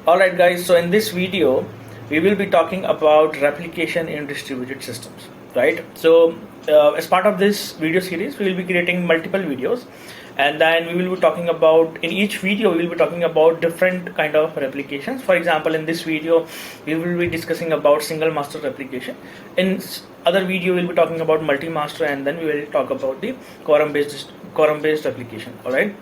Alright guys, so in this video we will be talking about replication in distributed systems, right? So as part of this video series we will be creating multiple videos, and then we will be talking about, in each video we will be talking about different kind of replications. For example, in this video we will be discussing about single master replication. In other video we will be talking about multi-master, and then we will talk about the quorum based replication. Alright,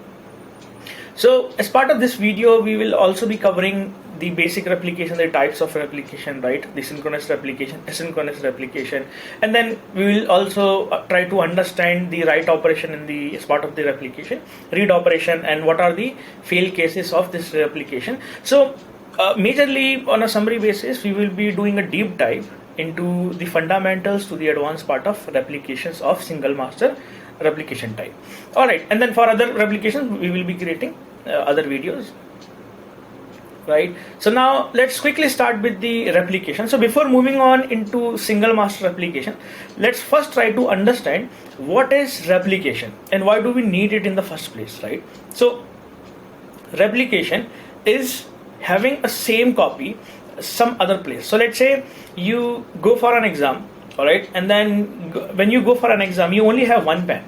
so as part of this video we will also be covering the basic replication, the types of replication, right? The synchronous replication, asynchronous replication, and then we will also try to understand the write operation in the, as part of the replication, read operation, and what are the fail cases of this replication. So majorly on a summary basis we will be doing a deep dive into the fundamentals to the advanced part of replications of single master replication type. Alright, and then for other replications we will be creating other videos, right? So now let's quickly start with the replication. So before moving on into single master replication, let's first try to understand what is replication and why do we need it in the first place, right? So replication is having a same copy some other place. So let's say you go for an exam, all right, and then when you go for an exam you only have one pen,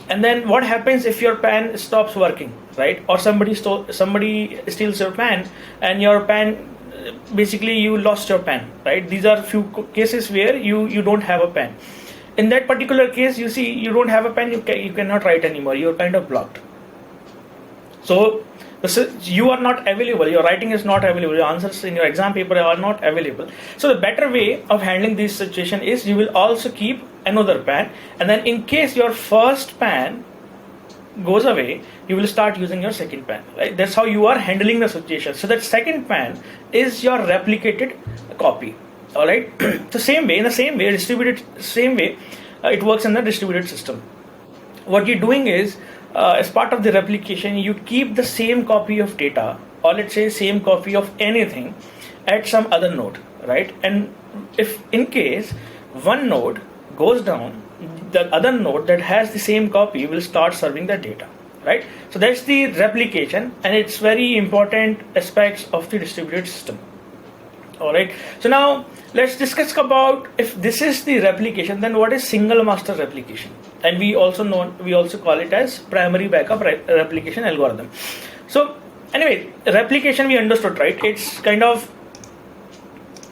and then what happens if your pen stops working, right? Or somebody steals your pen, and your pen, basically you lost your pen, right? These are few cases where you don't have a pen. In that particular case, you see, you don't have a pen, you cannot write anymore, you're kind of blocked. So you are not available, your writing is not available, your answers in your exam paper are not available. So the better way of handling this situation is you will also keep another pen, and then in case your first pen goes away, you will start using your second pen, right? That's how you are handling the situation. So that second pen is your replicated copy. All right. So in the same way, it works in the distributed system. What you're doing is, as part of the replication, you keep the same copy of data, or let's say same copy of anything, at some other node, right? And if in case one node goes down, the other node that has the same copy will start serving the data, right? So that's the replication, and it's very important aspects of the distributed system. All right, so now let's discuss about, if this is the replication, then what is single master replication? And we also call it as primary backup replication algorithm. So anyway, replication we understood, right? It's kind of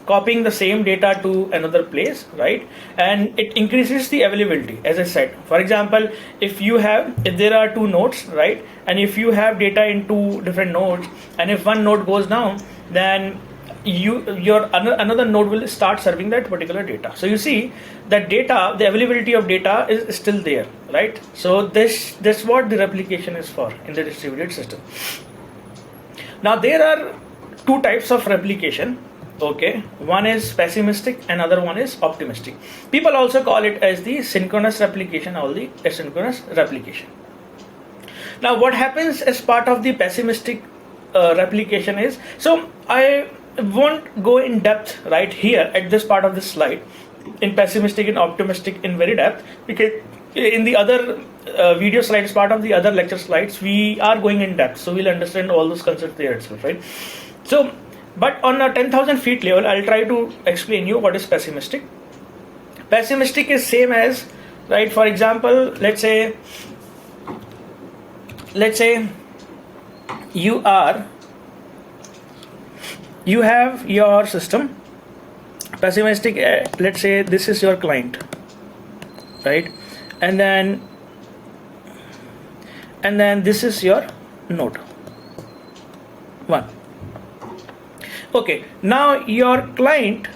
copying the same data to another place, right? And it increases the availability, as I said. For example, if there are two nodes, right? And if you have data in two different nodes, and if one node goes down, then another node will start serving that particular data. So you see that data, the availability of data is still there, right? So that's what the replication is for in the distributed system. Now there are two types of replication. Okay, one is pessimistic and other one is optimistic. People also call it as the synchronous replication or the asynchronous replication. Now what happens as part of the pessimistic replication is, so I won't go in depth right here at this part of the slide in pessimistic and optimistic in very depth, because in the other video slides, part of the other lecture slides, we are going in depth, so we'll understand all those concepts there itself, right? So but on a 10,000 feet level, I'll try to explain you what is pessimistic. Pessimistic is same as, right? For example, let's say you have your system. Pessimistic, let's say this is your client, right? And then this is your node 1. Okay, now your client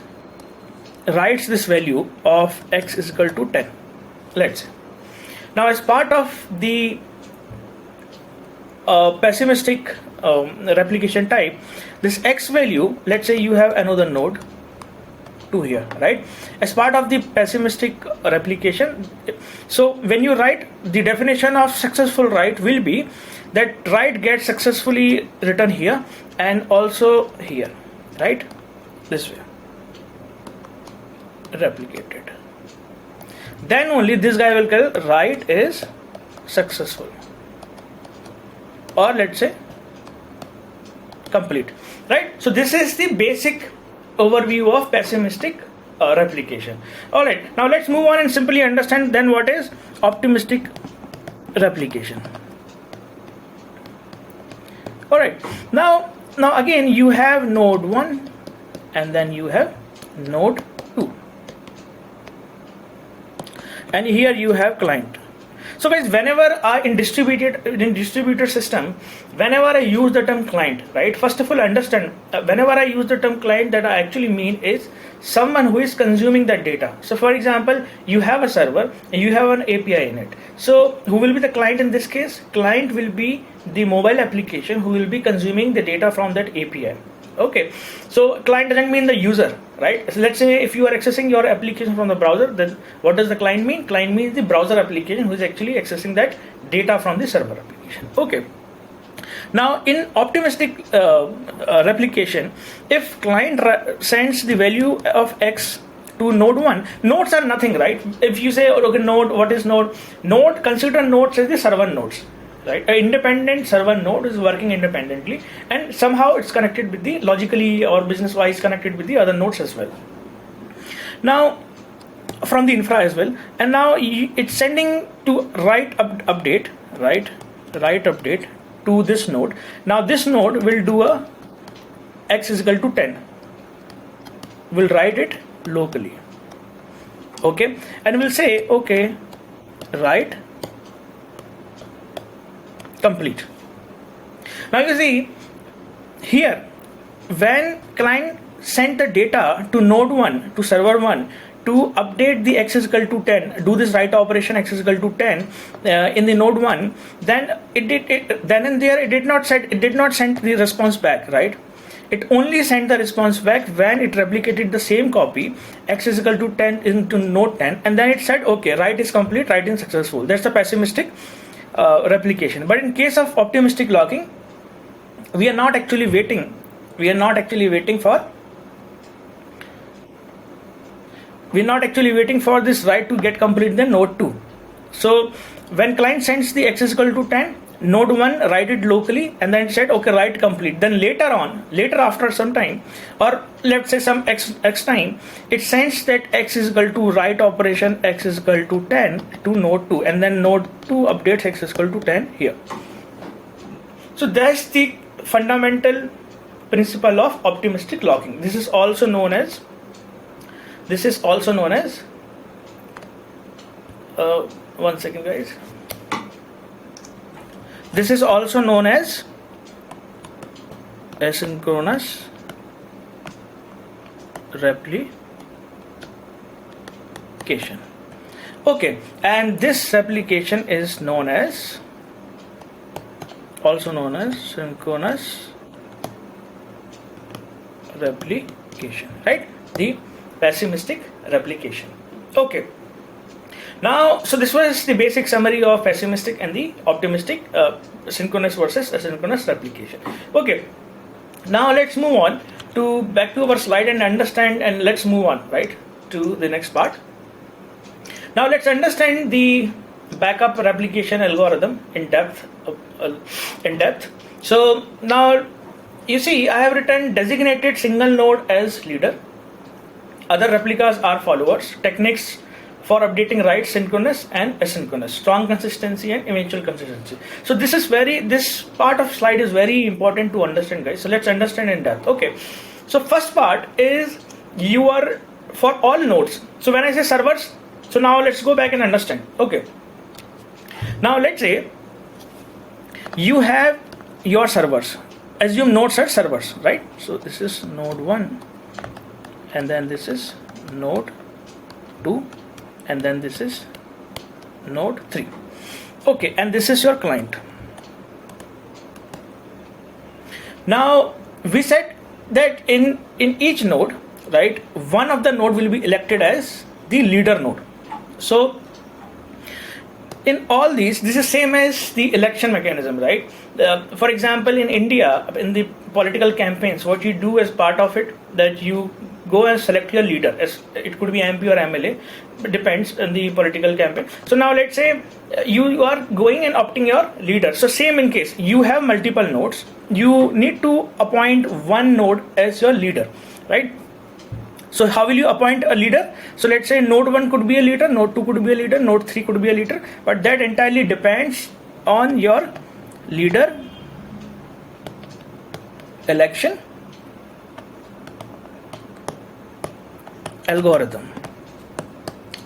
writes this value of x is equal to 10, let's say. Now as part of the pessimistic replication type, this x value, let's say you have another node 2 here, right? As part of the pessimistic replication, so when you write, the definition of successful write will be that write gets successfully written here and also here, right? This way, replicated. Then only this guy will tell write is successful, or let's say complete, right? So this is the basic overview of pessimistic replication. All right, now let's move on and simply understand then what is optimistic replication. All right, now again you have node 1 and then you have node 2, and here you have client. So guys, whenever in distributed system, whenever I use the term client, right, first of all understand, whenever I use the term client, that I actually mean is someone who is consuming that data. So for example, you have a server and you have an API in it. So who will be the client in this case? Client will be the mobile application who will be consuming the data from that API. Okay, so client doesn't mean the user, right? So let's say if you are accessing your application from the browser, then what does the client mean? Client means the browser application who is actually accessing that data from the server application. Okay. Now in optimistic replication, if client sends the value of X to node 1, nodes are nothing, right? If you say, okay, node, what is node? Node, consider nodes as the server nodes. Right, an independent server node is working independently, and somehow it's connected with the logically or business wise connected with the other nodes as well. Now from the infra as well, and now it's sending to write update to this node. Now this node will do a X is equal to 10, will write it locally. Okay, and we'll say, okay, write complete. Now you see here, when client sent the data to node 1, to server 1, to update the X is equal to 10, do this write operation X is equal to 10 in the node 1, then then and there it did not send the response back, right? It only sent the response back when it replicated the same copy X is equal to 10 into node 10, and then it said, okay, write is complete, write is successful. That's the pessimistic replication. But in case of optimistic logging, we are not actually waiting for this write to get complete the node 2. So when client sends the X is equal to 10, node 1 write it locally, and then it said, okay, write complete. Then later after some time, or let's say some x time, it sends that X is equal to write operation X is equal to 10 to node 2, and then node 2 updates X is equal to 10 here. So that's the fundamental principle of optimistic logging. This is also known as one second guys. This is also known as asynchronous replication. Okay, and this replication is also known as synchronous replication, right? The pessimistic replication. Okay. Now, so this was the basic summary of pessimistic and the optimistic synchronous versus asynchronous replication. Okay, now let's move on back to our slide and understand, and let's move on right to the next part. Now let's understand the backup replication algorithm in depth. So now you see I have written designated single node as leader. Other replicas are followers. Techniques for updating writes synchronous and asynchronous, strong consistency and eventual consistency. So this part of slide is very important to understand, guys. So let's understand in depth. Okay, so first part is for all nodes. So when I say servers, so now let's go back and understand. Okay, now let's say you have your servers. Assume nodes are servers, right? So this is node 1, and then this is node 2, and then this is node 3. Okay, and this is your client. Now we said that in each node, right, one of the node will be elected as the leader node. So in all these, this is same as the election mechanism, right? For example, in India, in the political campaigns, what you do as part of it, that you go and select your leader. As it could be MP or MLA, it depends on the political campaign. So now let's say you are going and opting your leader. So same in case you have multiple nodes, you need to appoint one node as your leader, right? So how will you appoint a leader? So let's say node 1 could be a leader, node 2 could be a leader, node 3 could be a leader, but that entirely depends on your leader election algorithm.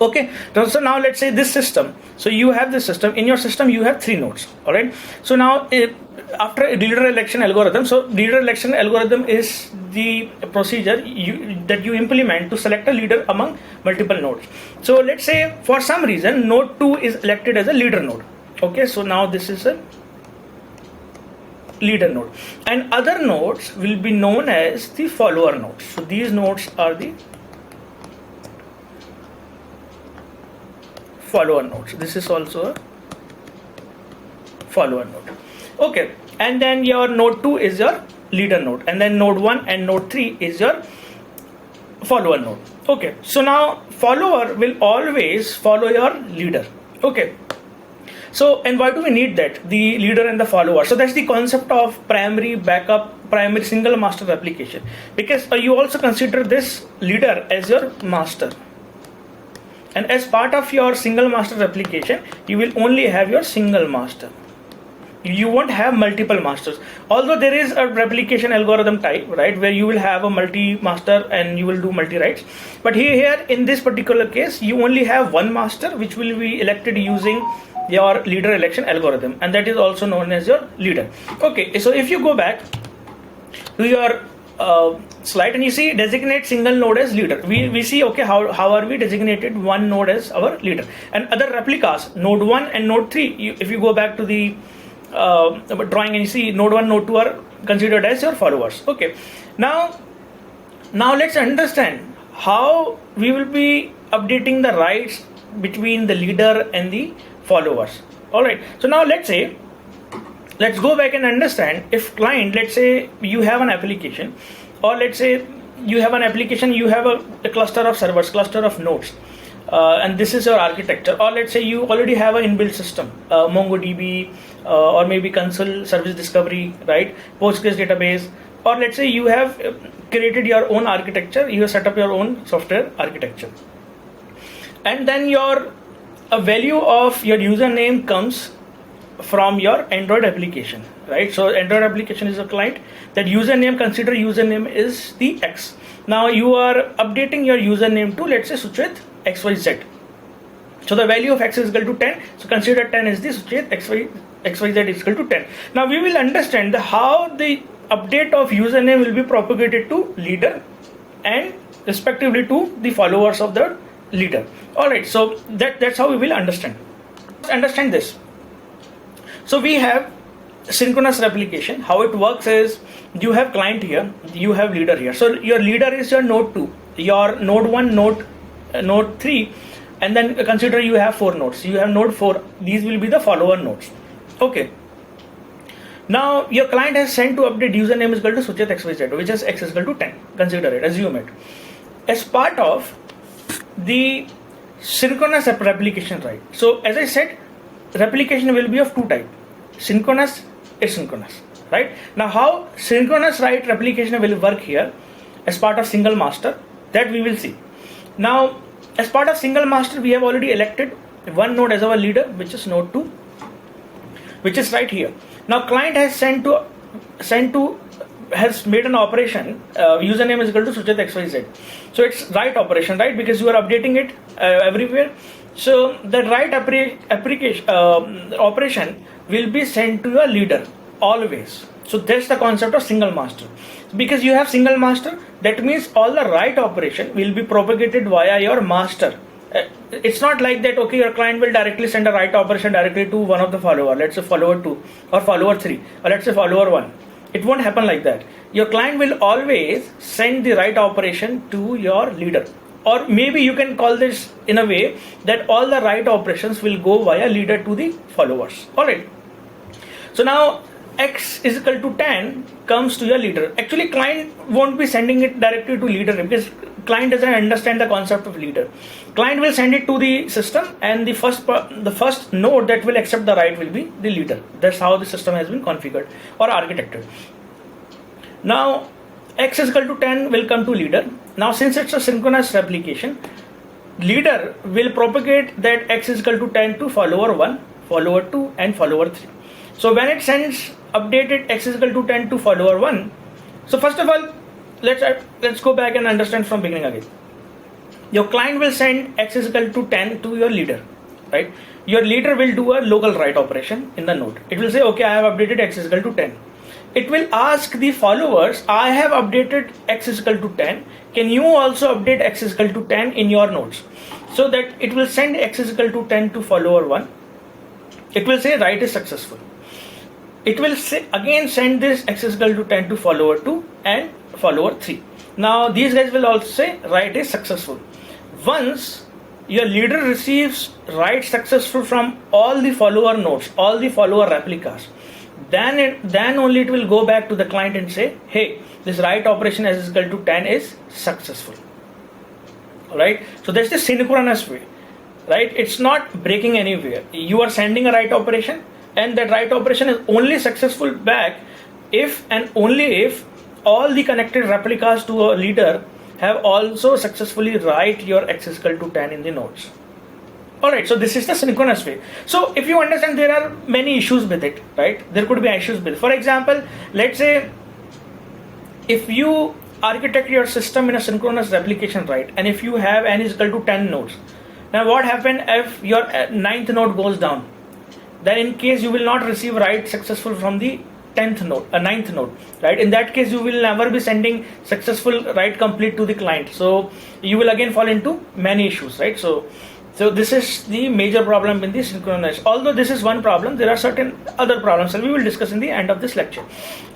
Okay, so now let's say this system. So you have this system. In your system, you have 3 nodes. All right. So now after a leader election algorithm, so leader election algorithm is the procedure that you implement to select a leader among multiple nodes. So let's say for some reason node 2 is elected as a leader node. Okay, so now this is a leader node, and other nodes will be known as the follower nodes. So these nodes are the follower nodes. This is also a follower node. Okay, and then your node 2 is your leader node, and then node 1 and node 3 is your follower node. Okay, so now follower will always follow your leader. Okay, so and why do we need that, the leader and the follower? So that's the concept of primary backup, primary single master replication, because you also consider this leader as your master. And as part of your single master replication, you will only have your single master. You won't have multiple masters. Although there is a replication algorithm type, right, where you will have a multi-master and you will do multi-writes. But here in this particular case, you only have one master, which will be elected using your leader election algorithm, and that is also known as your leader. Okay, so if you go back to your slide and you see designate single node as leader, we see, okay, how are we designated one node as our leader, and other replicas, node 1 and node 3, if you go back to the drawing and you see node 1, node 2 are considered as your followers. Okay, now let's understand how we will be updating the rights between the leader and the followers. All right, so now let's go back and understand if client, let's say you have an application, or let's say you have an application, you have a cluster of servers, cluster of nodes, and this is your architecture, or let's say you already have an inbuilt system, MongoDB, or maybe console service discovery, right, Postgres database, or let's say you have created your own architecture, you have set up your own software architecture, and then a value of your username comes from your Android application, right? So Android application is a client. That username, consider username is the X. Now you are updating your username to, let's say, Suchit XYZ. So the value of X is equal to 10. So consider 10 is the Suchit XYZ is equal to 10. Now we will understand how the update of username will be propagated to leader and respectively to the followers of the leader. All right, so that's how we will understand. Understand this. So we have synchronous replication. How it works is you have client here, you have leader here. So your leader is your node 2, your node 1, node 3, and then consider you have 4 nodes. You have node 4. These will be the follower nodes. Okay. Now your client has sent to update username is equal to Suchit XYZ, which is X is equal to 10. Consider it, assume it. As part of the synchronous replication, right? So as I said, replication will be of 2 types, synchronous, asynchronous, right? Now how synchronous right replication will work here as part of single master, that we will see. Now as part of single master, we have already elected one node as our leader, which is node 2, which is right here. Now client has has made an operation, username is equal to Suchit XYZ. So it's write operation, right? Because you are updating it everywhere. So the write operation will be sent to your leader always. So that's the concept of single master. Because you have single master, that means all the write operation will be propagated via your master. It's not like that, okay, your client will directly send a write operation directly to one of the follower, let's say follower 2 or follower 3, or let's say follower 1. It won't happen like that. Your client will always send the write operation to your leader. Or maybe you can call this in a way that all the write operations will go via leader to the followers. Alright. So now x is equal to 10 comes to your leader. Actually, client won't be sending it directly to leader because client doesn't understand the concept of leader. Client will send it to the system, and the first node that will accept the write will be the leader. That's how the system has been configured or architected. Now x is equal to 10 will come to leader. Now since it's a synchronous replication, leader will propagate that x is equal to 10 to follower 1, follower 2 and follower 3. So when it sends updated x is equal to 10 to follower 1, so first of all, let's go back and understand from beginning again. Your client will send x is equal to 10 to your leader, right? Your leader will do a local write operation in the node. It will say, okay, I have updated x is equal to 10. It will ask the followers, I have updated x is equal to 10. Can you also update x is equal to 10 in your nodes? So that it will send x is equal to 10 to follower 1. It will say write is successful. It will say again send this x is equal to 10 to follower 2 and follower 3. Now these guys will also say write is successful. Once your leader receives write successful from all the follower nodes, all the follower replicas, then only it will go back to the client and say, hey, this write operation as is equal to 10 is successful. Alright, so that's the synchronous way, right? It's not breaking anywhere. You are sending a write operation, and that write operation is only successful back if and only if all the connected replicas to a leader have also successfully write your x is equal to 10 in the nodes. Alright, so this is the synchronous way. So if you understand, there are many issues with it, right? There could be issues with it. For example, let's say if you architect your system in a synchronous replication, right? And if you have n is equal to 10 nodes, now what happens if your ninth node goes down? Then in case you will not receive write successful from the 10th node, ninth node, right? In that case, you will never be sending successful write complete to the client. So you will again fall into many issues, right? So this is the major problem in the synchronous. Although this is one problem, there are certain other problems and we will discuss in the end of this lecture.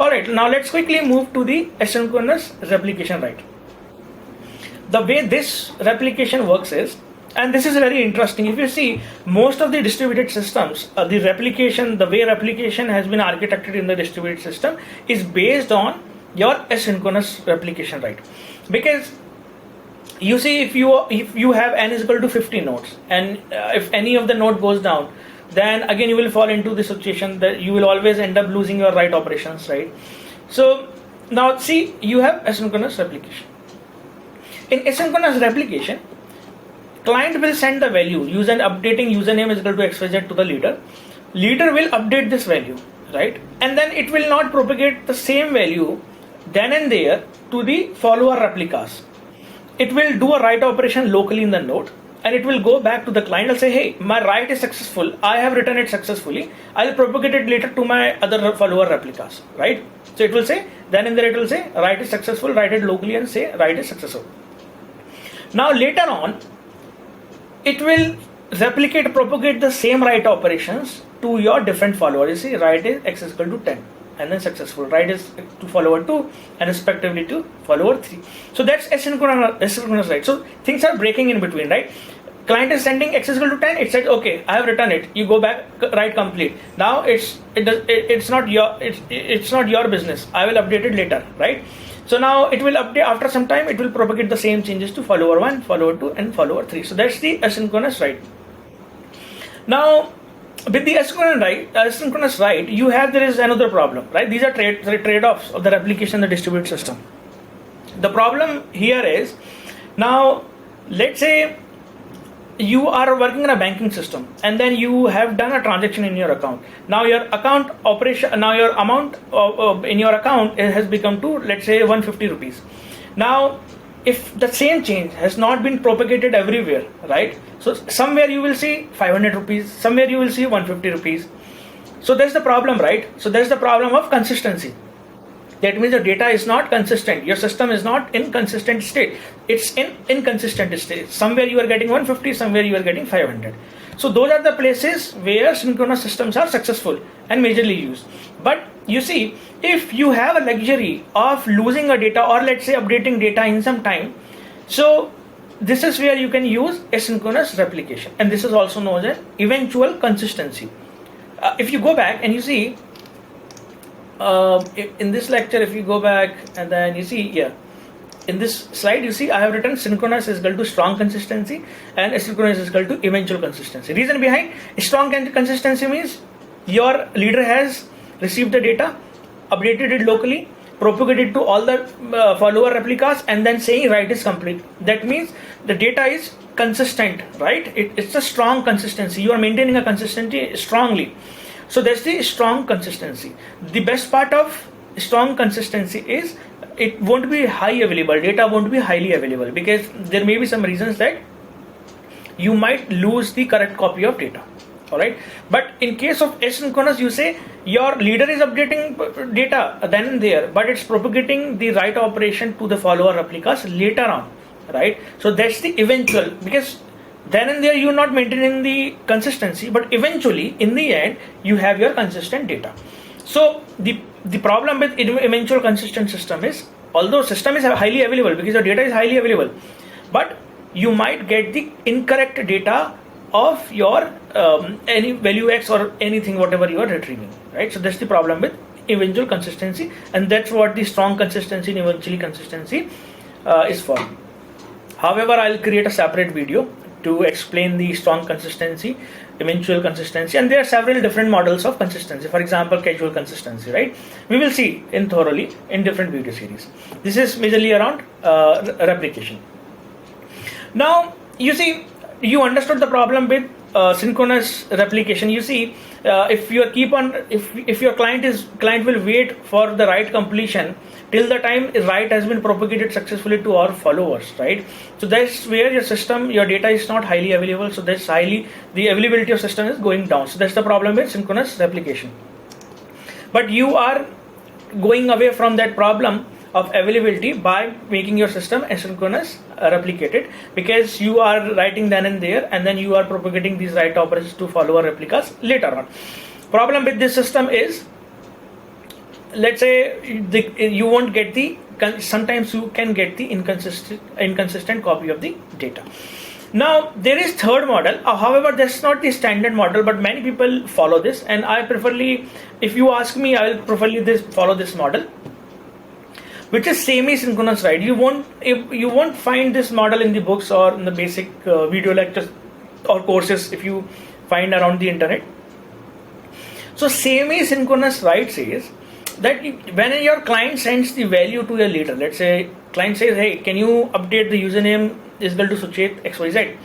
Alright, now let's quickly move to the asynchronous replication write. The way this replication works is, and this is very interesting, if you see most of the distributed systems, the way replication has been architected in the distributed system is based on your asynchronous replication write. Because you see, if you have n is equal to 50 nodes, and if any of the node goes down, then again you will fall into the situation that you will always end up losing your write operations, right? So now see, you have asynchronous replication. In asynchronous replication, client will send the value, updating username is equal to xyz to the leader. Leader will update this value, right? And then it will not propagate the same value then and there to the follower replicas. It will do a write operation locally in the node, and it will go back to the client and say, hey, my write is successful, I have written it successfully, I'll propagate it later to my other follower replicas, right? So it will say, then and there it will say write is successful, write it locally and say write is successful. Now later on, it will propagate the same write operations to your different followers. You see, write is x is equal to 10 and then successful, write is to follower 2 and respectively to follower 3. So that's asynchronous write. So things are breaking in between, right? Client is sending x is equal to 10, it said, okay, I have written it, you go back, write complete. Now it's not your business, I will update it later, right? So now it will update after some time, it will propagate the same changes to follower 1, follower 2 and follower 3. So that's the asynchronous write. Now with the asynchronous write, there is another problem, right? These are trade-offs of the replication in the distributed system. The problem here is, now let's say you are working in a banking system and then you have done a transaction in your account. Now your account operation, now your amount in your account has become to, let's say, 150 rupees. Now if the same change has not been propagated everywhere, right? So somewhere you will see 500 rupees, somewhere you will see 150 rupees. So that's the problem, right? So that's the problem of consistency. That means the data is not consistent. Your system is not in consistent state. It's in inconsistent state. Somewhere you are getting 150, somewhere you are getting 500. So those are the places where synchronous systems are successful and majorly used. But you see, if you have a luxury of losing a data or let's say updating data in some time, so this is where you can use asynchronous replication, and this is also known as eventual consistency. If you go back and you see, in this lecture, if you go back and then you see, yeah, in this slide you see I have written synchronous is equal to strong consistency and asynchronous is equal to eventual consistency. Reason behind strong consistency means your leader has received the data, updated it locally, propagated to all the follower replicas, and then saying write is complete. That means the data is consistent, right? It's a strong consistency. You are maintaining a consistency strongly. So that's the strong consistency. The best part of strong consistency is it won't be high available, data won't be highly available, because there may be some reasons that you might lose the correct copy of data. Alright, but in case of asynchronous, you say your leader is updating data then and there, but it's propagating the write operation to the follower replicas later on, right? So that's the eventual, because then and there you're not maintaining the consistency, but eventually in the end you have your consistent data. So the problem with eventual consistent system is, although system is highly available because your data is highly available, but you might get the incorrect data of your any value x or anything whatever you are retrieving, right? So that's the problem with eventual consistency, and that's what the strong consistency and eventually consistency is for. However, I'll create a separate video to explain the strong consistency, eventual consistency, and there are several different models of consistency. For example, casual consistency, right? We will see in thoroughly in different video series. This is majorly around replication. Now you see, you understood the problem with synchronous replication. You see, if you keep on, if your client will wait for the write completion till the time write has been propagated successfully to our followers, right? So that's where your system, your data is not highly available. So that's the availability of system is going down. So that's the problem with synchronous replication. But you are going away from that problem of availability by making your system asynchronous replicated, because you are writing then and there, and then you are propagating these write operations to follower replicas later on. Problem with this system is, let's say you won't get the, sometimes you can get the inconsistent copy of the data. Now there is third model, however that's not the standard model, but many people follow this, and I preferably, if you ask me, I will preferably follow this model, which is semi-synchronous write. You won't find this model in the books or in the basic video lectures or courses if you find around the internet. So semi-synchronous write says that when your client sends the value to your leader, let's say client says, hey, can you update the username is equal to Suchet XYZ,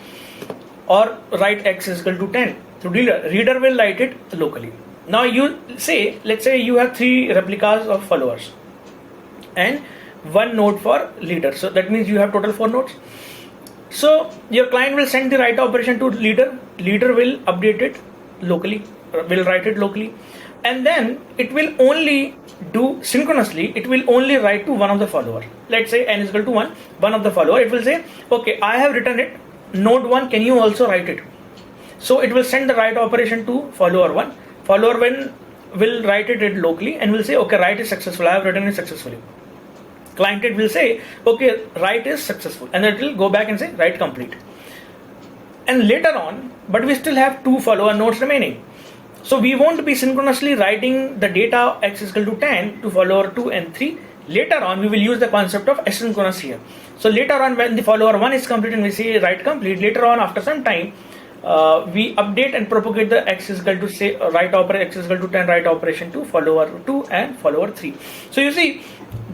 or write X is equal to 10 to reader will write it locally. Now you say, let's say you have 3 replicas of followers and 1 node for leader, so that means you have total 4 nodes. So your client will send the write operation to leader will update it locally, will write it locally, and then it will only do synchronously, it will only write to one of the follower. Let's say n is equal to 1 of the follower. It will say, okay, I have written it, node 1, can you also write it? So it will send the write operation to follower 1. Follower 1 will write it locally and will say, okay, write is successful, I have written it successfully. Client will say, okay, write is successful, and it will go back and say write complete. And later on, but we still have 2 follower nodes remaining, so we won't be synchronously writing the data x is equal to 10 to follower 2 and 3. Later on we will use the concept of asynchronous here. So later on, when the follower 1 is complete and we say write complete, later on after some time we update and propagate the x is equal to, say, write operation x is equal to 10 write operation to follower 2 and follower 3. So you see,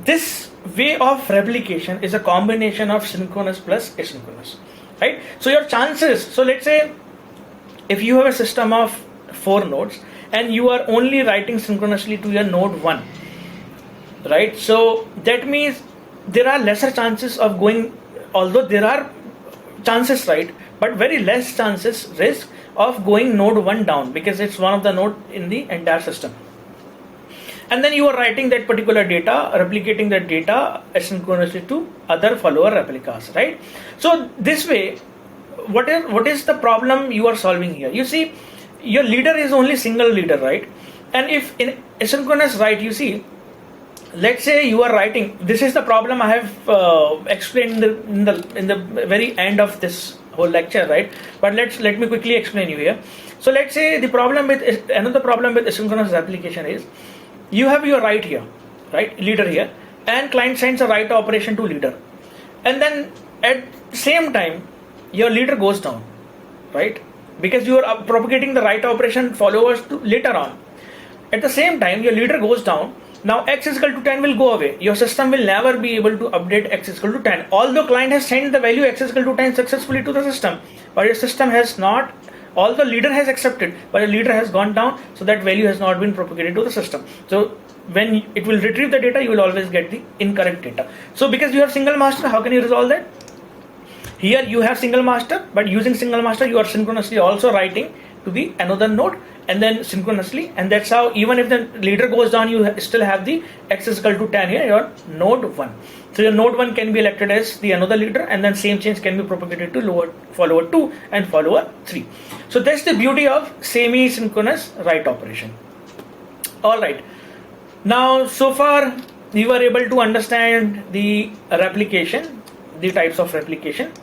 this way of replication is a combination of synchronous plus asynchronous, right? So your chances, so let's say if you have a system of 4 nodes and you are only writing synchronously to your node 1, right? So that means there are lesser chances of going, although there are chances, right, but very less chances, risk of going node 1 down, because it's one of the node in the entire system. And then you are writing that particular data, replicating that data asynchronously to other follower replicas, right? So this way, what is the problem you are solving here? You see, your leader is only single leader, right? And if in asynchronous write, you see, let's say you are writing, this is the problem I have explained in the very end of this whole lecture, right? But let me quickly explain you here. So let's say the problem with, another problem with asynchronous replication is, you have your write here, right, leader here, and client sends a write operation to leader, and then at same time your leader goes down, right, because you are propagating the write operation followers to later on. At the same time your leader goes down. Now x is equal to 10 will go away. Your system will never be able to update x is equal to 10, although client has sent the value x is equal to 10 successfully to the system, but your system has not. Although leader has accepted, but the leader has gone down, so that value has not been propagated to the system. So when it will retrieve the data, you will always get the incorrect data. So because you have single master, how can you resolve that? Here you have single master, but using single master you are synchronously also writing to the another node, and then synchronously, and that's how even if the leader goes down, you still have the x is equal to 10 here, your node 1. So your node 1 can be elected as the another leader, and then same change can be propagated to follower 2 and follower 3. So that's the beauty of semi-synchronous write operation. Alright, now so far we were able to understand the replication, the types of replication,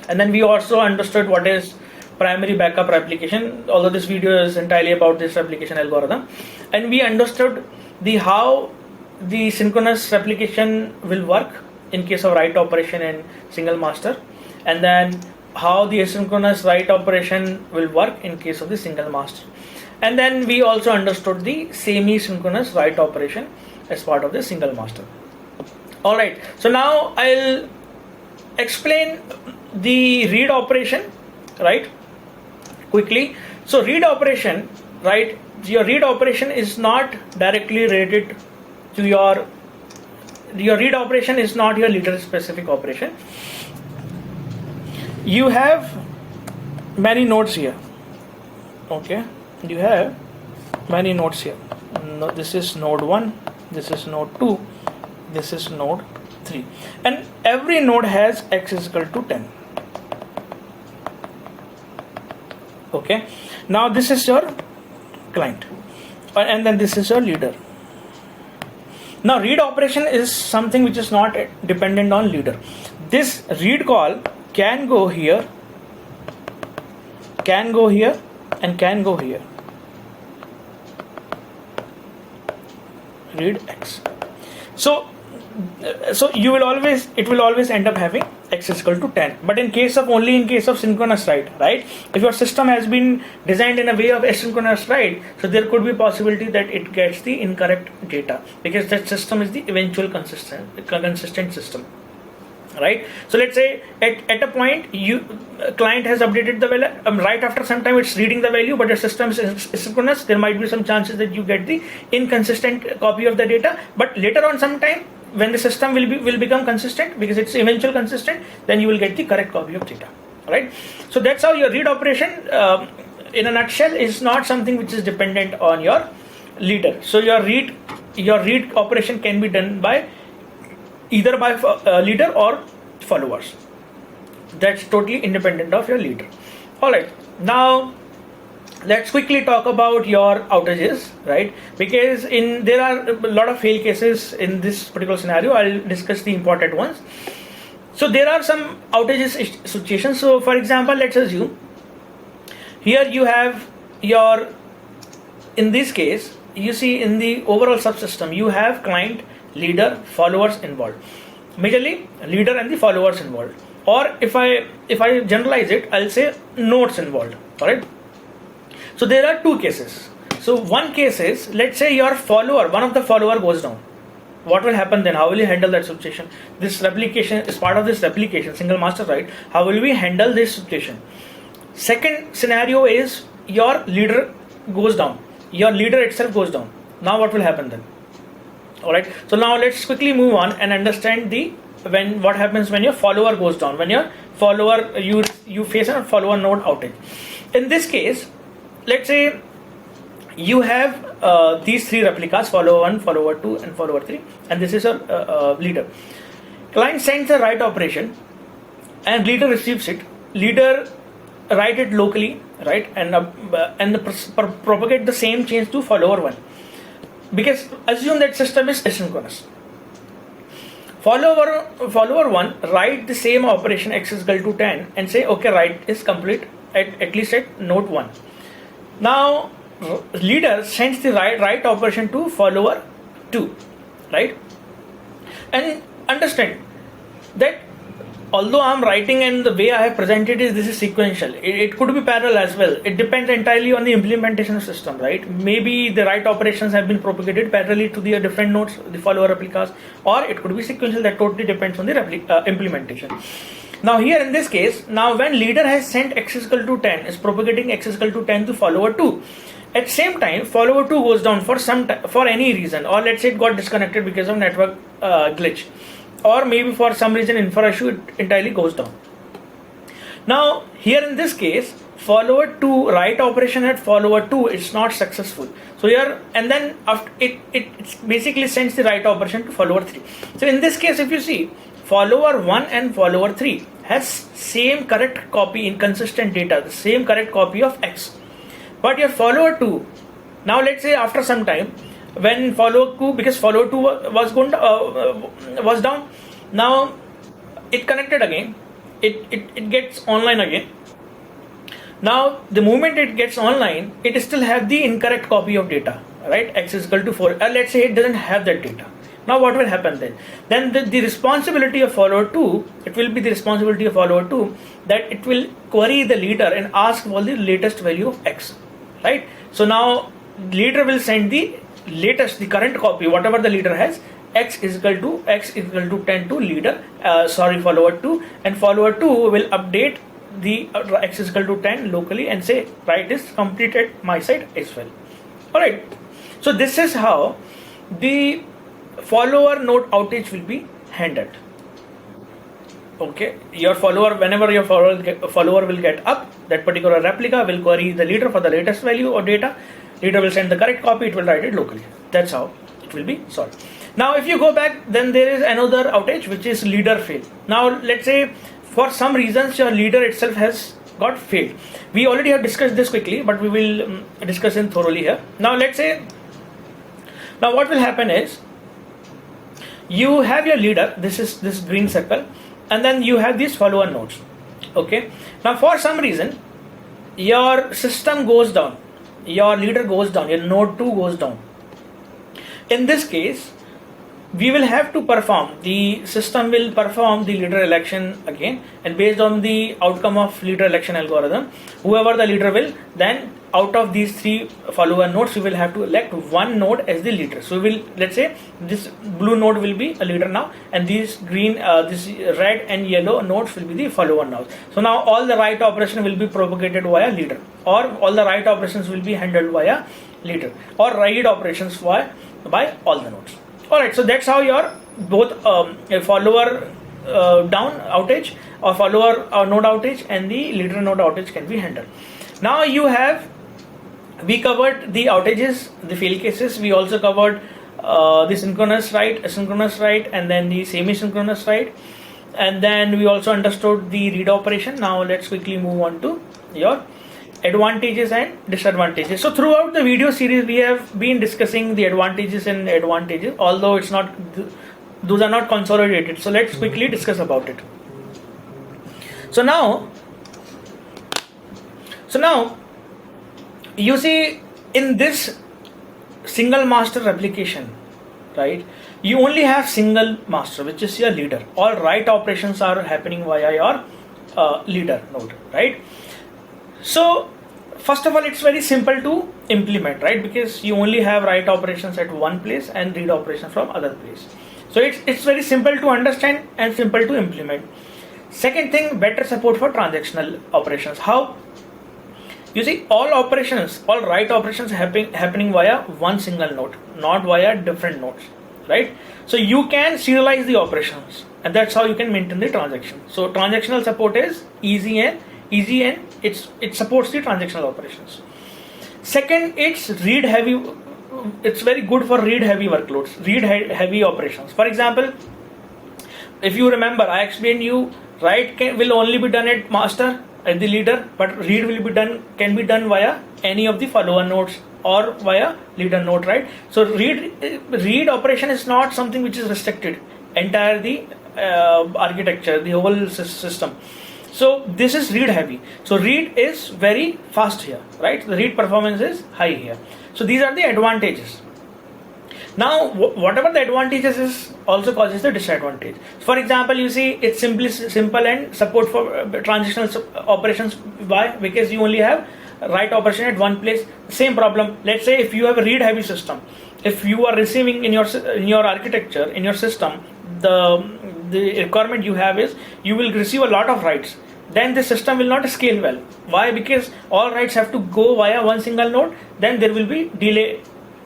and then we also understood what is primary backup replication, although this video is entirely about this replication algorithm, and we understood the how the synchronous replication will work in case of write operation and single master, and then how the asynchronous write operation will work in case of the single master, and then we also understood the semi-synchronous write operation as part of the single master. Alright, so now I'll explain the read operation, right, quickly. So read operation, right, your read operation is not directly related to your read operation is not your leader specific operation. You have many nodes here, okay, you have many nodes here. No, this is node 1, this is node 2, this is node 3, and every node has x is equal to 10. Okay, now this is your client, and then this is your leader. Now read operation is something which is not dependent on leader. This read call can go here, can go here, and can go here. Read x. So you will always, it will always end up having x is equal to 10. But in case of only in case of synchronous write, right? If your system has been designed in a way of asynchronous write, so there could be possibility that it gets the incorrect data, because that system is the eventual consistent system, right? So let's say at a point client has updated the value, right after some time it's reading the value, but your system is asynchronous. There might be some chances that you get the inconsistent copy of the data, but later on some time, when the system will become consistent, because it's eventual consistent, then you will get the correct copy of data, right? So that's how your read operation in a nutshell is not something which is dependent on your leader. So your read operation can be done by either by leader or followers. That's totally independent of your leader. Alright, now let's quickly talk about your outages, right? Because there are a lot of fail cases in this particular scenario. I'll discuss the important ones. So there are some outages situations. So for example, let's assume here you have your, in this case, you see in the overall subsystem, you have client, leader, followers involved. Majorly leader and the followers involved. Or if I generalize it, I'll say nodes involved. Alright. So there are two cases. So one case is, let's say your follower, one of the follower goes down. What will happen then? How will you handle that situation? This replication is part of this replication, single master write. How will we handle this situation? Second scenario is your leader goes down. Your leader itself goes down. Now what will happen then? Alright. So now let's quickly move on and understand what happens when your follower goes down. When your follower, you face a follower node outage. In this case, let's say you have these three replicas, follower 1, follower 2 and follower 3, and this is a leader. Client sends a write operation and leader receives it. Leader write it locally, right, and propagate the same change to follower 1, because assume that system is asynchronous. Follower 1 write the same operation x is equal to 10 and say okay, write is complete at least at node 1. Now leader sends the write operation to follower 2, right? And understand that although I'm writing and the way I have presented is this is sequential, it could be parallel as well. It depends entirely on the implementation system, right? Maybe the write operations have been propagated parallelly to the different nodes, the follower replicas, or it could be sequential. That totally depends on the implementation. Now here in this case, now when leader has sent x is equal to 10, is propagating x is equal to 10 to follower 2. At same time, follower 2 goes down for any reason, or let's say it got disconnected because of network glitch, or maybe for some reason infra issue, it entirely goes down. Now here in this case, follower 2 write operation at follower 2 is not successful. So here, and then after it basically sends the write operation to follower 3. So in this case, if you see, follower 1 and follower 3 has same correct copy in consistent data, the same correct copy of x. But your follower 2, now let's say after some time, when follower 2, because follower 2 was down, now it connected again, it gets online again. Now the moment it gets online, it still have the incorrect copy of data, right? X is equal to 4. Let's say it doesn't have that data. Now what will happen then? Then the responsibility of follower 2, it will be the responsibility of follower 2 that it will query the leader and ask for the latest value of x, right? So now leader will send the latest, the current copy, whatever the leader has, x is equal to 10 to leader, follower 2, and follower 2 will update the x is equal to 10 locally and say write is completed my side as well. Alright, so this is how the follower node outage will be handled. Okay, your follower, whenever your follower will get up, that particular replica will query the leader for the latest value or data. Leader will send the correct copy, it will write it locally. That's how it will be solved. Now if you go back, then there is another outage which is leader fail. Now let's say for some reasons your leader itself has got failed. We already have discussed this quickly, but we will discuss it thoroughly here. Now let's say, now what will happen is, you have your leader, this is this green circle, and then you have these follower nodes. Okay, now for some reason your system goes down, your leader goes down, your node 2 goes down. In this case, we will have to perform, the system will perform the leader election again, and based on the outcome of leader election algorithm, whoever the leader will, then out of these 3 follower nodes, we will have to elect one node as the leader. So we will, let's say this blue node will be a leader now, and these green, this red and yellow nodes will be the follower nodes. So now all the write operation will be propagated via leader, or all the write operations will be handled via leader, or read operations by all the nodes. Alright, so that's how your both follower down outage or follower node outage and the leader node outage can be handled. Now we covered the outages, the fail cases. We also covered the synchronous write, asynchronous write, and then the semi-synchronous write, and then we also understood the read operation. Now let's quickly move on to your advantages and disadvantages. So throughout the video series, we have been discussing the advantages, although it's not, those are not consolidated. So let's quickly discuss about it. So now you see, in this single master replication, right, you only have single master, which is your leader. All write operations are happening via your leader node, right? So first of all, it's very simple to implement, right? Because you only have write operations at one place and read operations from other place. So it's very simple to understand and simple to implement. Second thing, better support for transactional operations. How? You see, all operations, all write operations happening via one single node, not via different nodes, right? So you can serialize the operations, and that's how you can maintain the transaction. So transactional support is easy and it supports the transactional operations. Second, it's read heavy. It's very good for read heavy workloads, read heavy operations. For example, if you remember, I explained you write will only be done at master, at the leader, but read can be done via any of the follower nodes or via leader node, right? So read operation is not something which is restricted entire the architecture, the whole system. So this is read heavy. So read is very fast here, right? The read performance is high here. So these are the advantages. Now, whatever the advantages is also causes the disadvantage. For example, you see it's simple and support for transitional operations. Why? Because you only have write operation at one place. Same problem. Let's say if you have a read heavy system, if you are receiving in your architecture, in your system, the requirement you have is you will receive a lot of writes, then the system will not scale well. Why? Because all writes have to go via one single node, then there will be delay,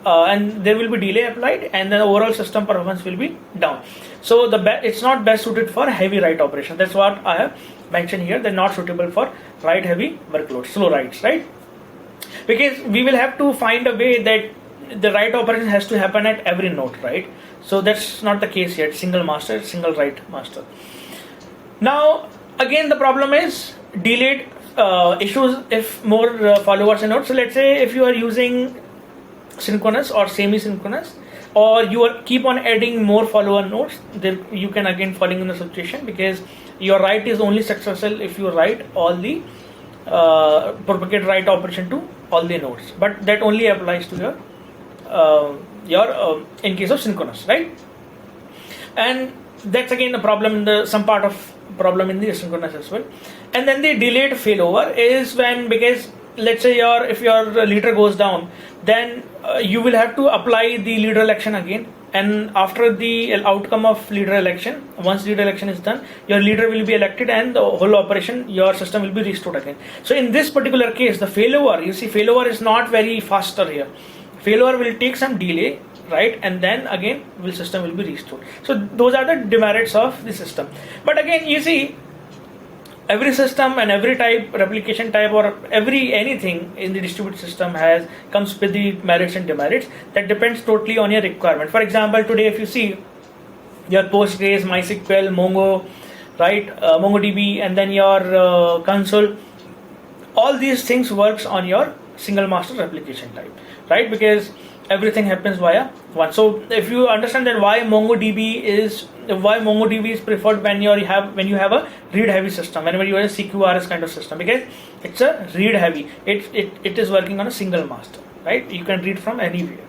and there will be delay applied, and then overall system performance will be down. So it's not best suited for heavy write operation. That's what I have mentioned here. They're not suitable for write heavy workloads, slow writes, right? Because we will have to find a way that the write operation has to happen at every node, right? So that's not the case yet. Single master, single write master. Now again, the problem is delayed issues if more followers and nodes. So let's say if you are using synchronous or semi-synchronous, or you keep on adding more follower nodes, then you can again falling in the situation, because your write is only successful if you write all the propagate write operation to all the nodes, but that only applies to your in case of synchronous, right? And that's again the problem in the some part of problem in the asynchronous as well. And then the delayed failover is when, because let's say if your leader goes down, then you will have to apply the leader election again, and after the outcome of leader election, once leader election is done, your leader will be elected and the whole operation, your system will be restored again. So in this particular case, the failover, you see failover is not very faster here. Failover will take some delay, right? And then again system will be restored. So those are the demerits of the system. But again, you see, every system and every type, replication type, or anything in the distributed system comes with the merits and demerits. That depends totally on your requirement. For example, today if you see your Postgres, MySQL, Mongo, right, MongoDB, and then your console, all these things works on your single master replication type, right? Because everything happens via one. So if you understand that why MongoDB is preferred when you have a read heavy system, whenever you have a CQRS kind of system, because it's a read heavy, it is working on a single master, right? You can read from anywhere.